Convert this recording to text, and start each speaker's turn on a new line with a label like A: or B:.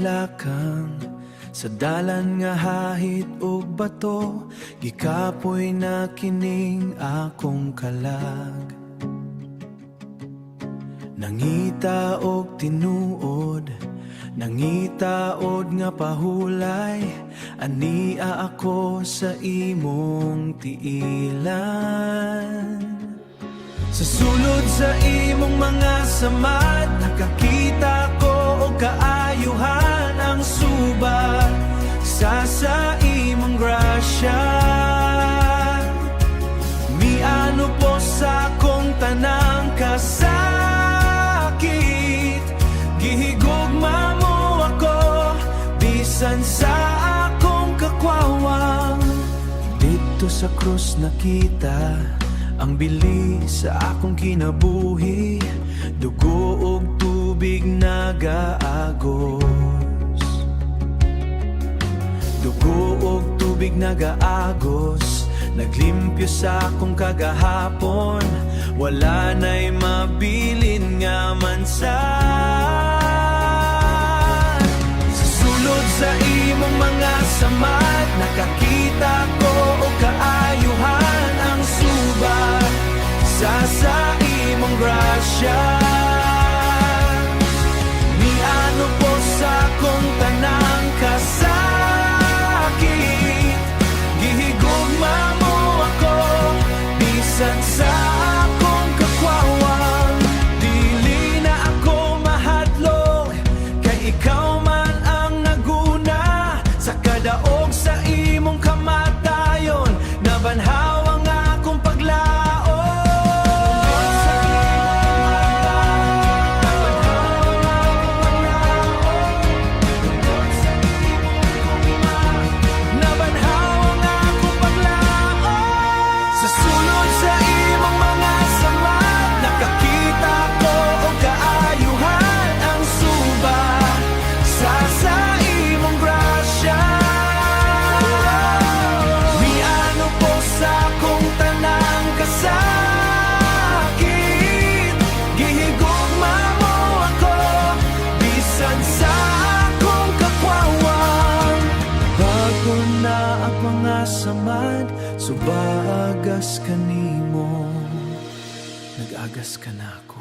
A: paglakang sa dalan nga hahit ug bato, gikapoy na kining akong kalag. Nangita og tinuod, nangitaod nga pahulay, ania ako sa imong tiilan. Sa sulod sa imong mga samad, nakakita ko og kaayuhan ang subat sa imong grasya. Miano po sa akong tanang kasakit, gihigugma mo ako bisan sa akong kakwawang. Dito sa krus nakita ang bili sa akong kinabuhi, dugo ug tubig nagaagos. Dugo ug tubig nagaagos, naglimpyo sa akong kagahapon, wala na'y mabilin nga mansan. Sa sulod sa imong mga samad, nakakita ko og kaayuhan ang subat sa imong grasya. Miano po sa akong tanang kasakit, gihigugma mo ako bisan sa akong kakwawang. Dili na ako mahadlok, kay ikaw man ang naguna sa kadaog sa imong kamatayon, nabanhaw ang akong paglaon. Samad, subagas kanimo, nag-agas ka na ako.